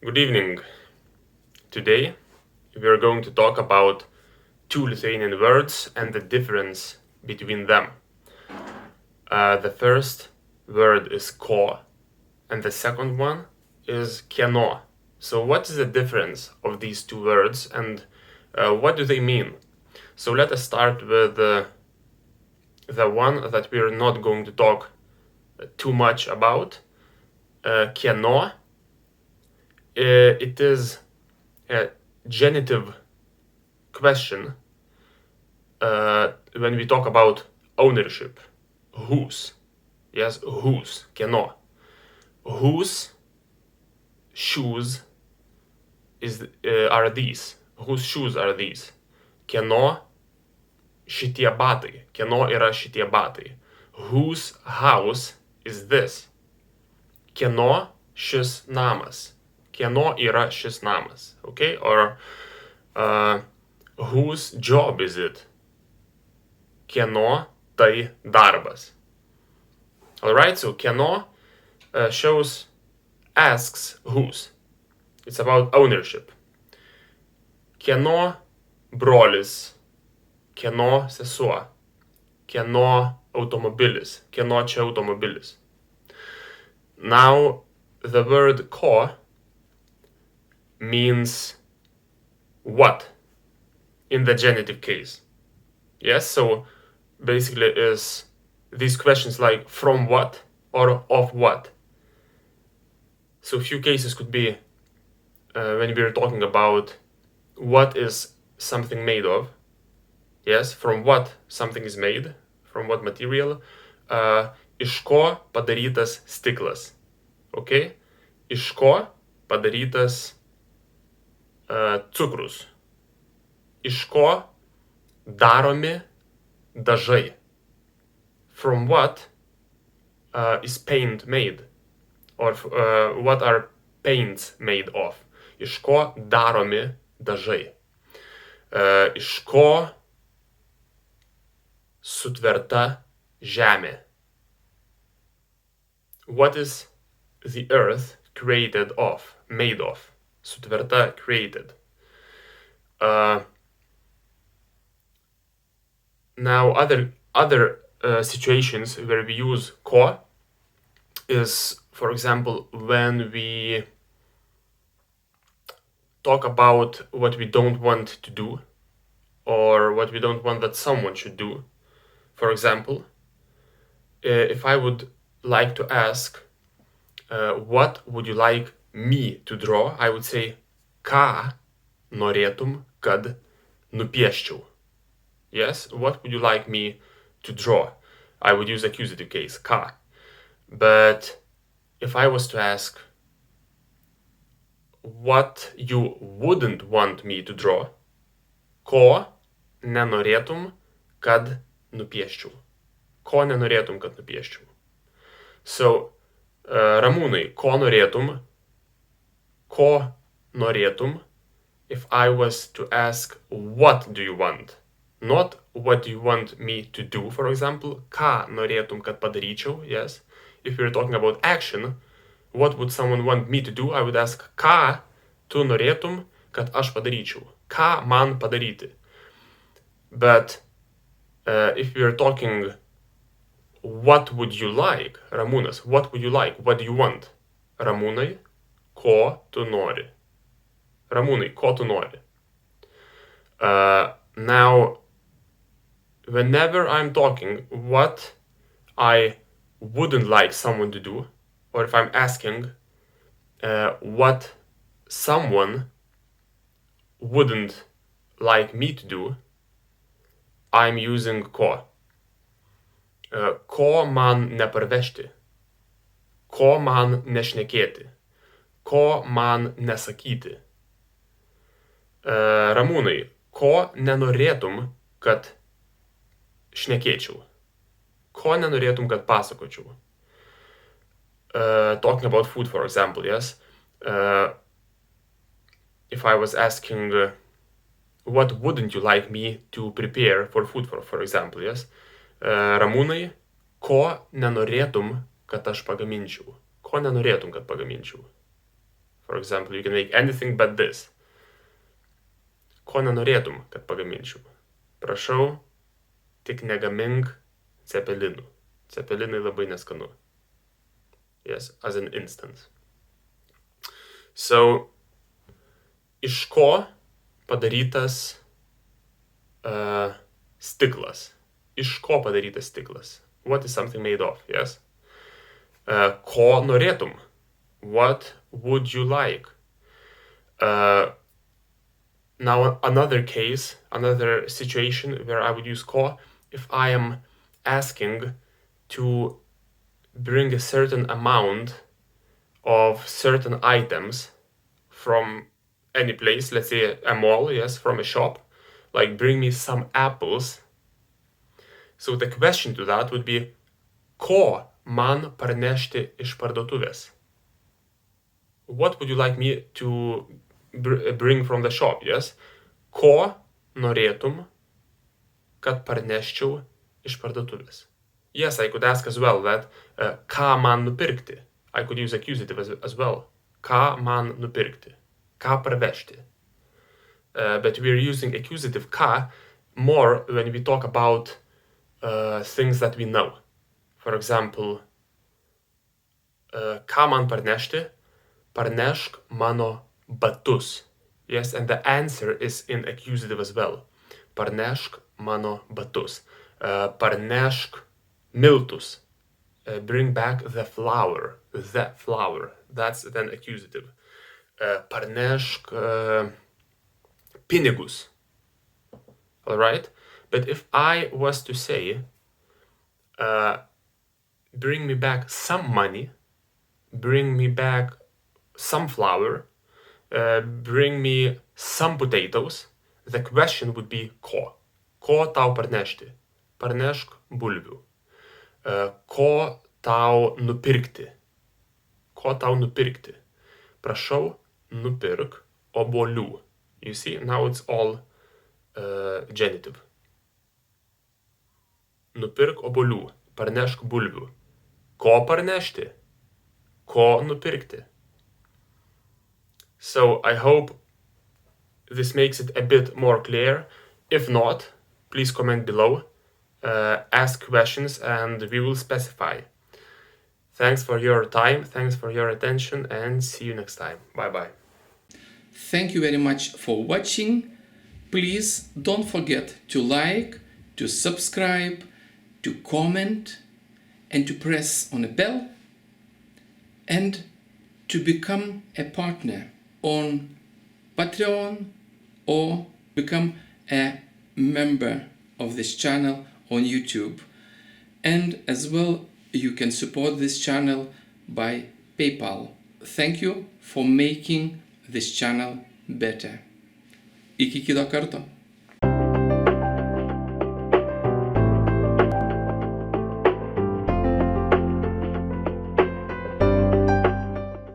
Good evening. Today we are going to talk about two Lithuanian words and the difference between them. The first word is ko, and the second one is kieno. So what is the difference of these two words and what do they mean? So let us start with the one that we are not going to talk too much about. Kieno. It is a genitive question when we talk about ownership. Whose? Yes, whose? Kieno? Whose shoes are these? Whose shoes are these? Kieno šitie batai? Kieno yra šitie batai? Whose house is this? Kieno šis namas? Kieno yra šis namas? Okay, or whose job is it? Kieno tai darbas? Alright, so kieno asks whose. It's about ownership. Kieno brolis? Kieno sesuo? Kieno automobilis? Kieno čia automobilis? Now, the word ko means what in the genitive case. Yes, so basically is these questions like from what or of what. So a few cases could be when we're talking about what is something made of. Yes, from what something is made, from what material. Iš ko padarytas stiklas. Okay? Iš ko padarytas cukrus. Iš ko daromi dažai. From what is paint made? Or what are paints made of? Iš ko daromi dažai. Iš ko sutverta žemė. What is the earth created of, made of? Sutverta, created. Now other situations where we use ko is, for example, when we talk about what we don't want to do or what we don't want that someone should do. For example, if I would like to ask, what would you like me to draw? I would say, ką norėtum, kad nupieščiau? Yes, what would you like me to draw? I would use accusative case, ką. But if I was to ask what you wouldn't want me to draw, ko nenorėtum, kad nupieščiau? Ko nenorėtum, kad nupieščiau? So, Ramūnai, ko norėtum? Ko norėtum? If I was to ask, what do you want? Not what do you want me to do, for example. Ką norėtum, kad padaryčiau? Yes. If we're talking about action, what would someone want me to do? I would ask, ką tu norėtum, kad aš padaryčiau? Ką man padaryti? But if we're talking, what would you like? Ramūnas, what would you like? What do you want? Ramūnai, ko tu nori? Ramūnai, ko tu nori? Now, whenever I'm talking what I wouldn't like someone to do, or if I'm asking what someone wouldn't like me to do, I'm using ko. Ko man neparvežti? Ko man nešnekėti? Ko man nesakyti? Ramūnai, ko nenorėtum, kad šnekėčiau? Ko nenorėtum, kad pasakočiau? Talking about food, for example, yes? If I was asking, what wouldn't you like me to prepare for food, for example, yes? Ramūnai, ko nenorėtum, kad aš pagaminčiau? Ko nenorėtum, kad pagaminčiau? For example, you can make anything but this. Ko nenorėtum, kad pagaminčiau? Prašau, tik negamink cepelinų. Cepelinai labai neskanu. Yes, as an instance. So, iš ko padarytas stiklas? Iš ko padarytas stiklas? What is something made of? Yes. Ko norėtum? What would you like? Now another case, another situation where I would use ko if I am asking to bring a certain amount of certain items from any place, let's say a mall, yes, from a shop, like bring me some apples. So the question to that would be, ko man parnešti iš parduotuvės? What would you like me to bring from the shop, yes? Ko norėtum, kad parneščiau iš parduotuvės? Yes, I could ask as well that, ką man nupirkti? I could use accusative as well. Ką man nupirkti? Ką parvežti? But we're using accusative ką more when we talk about things that we know. For example, ką man parnešti? Parnešk mano batus. Yes, and the answer is in accusative as well. Parnešk mano batus. Parnešk miltus. Bring back the flour. The flour. That's then accusative. Parnešk pinigus. Alright? But if I was to say, bring me back some money, bring me back some flour, bring me some potatoes, the question would be ko. Ko tau parnešti? Parnešk bulvių. Ko tau nupirkti? Ko tau nupirkti? Prašau, nupirk obuolių. You see, now it's all genitive. Nupirk obuolių. Parnešk bulvių. Ko parnešti? Ko nupirkti? So I hope this makes it a bit more clear. If not, please comment below, ask questions, and we will specify. Thanks for your time, thanks for your attention, and see you next time. Bye-bye. Thank you very much for watching. Please don't forget to like, to subscribe, to comment, and to press on a bell, and to become a partner on Patreon or become a member of this channel on YouTube. And as well, you can support this channel by PayPal. Thank you for making this channel better. Iki kito karto.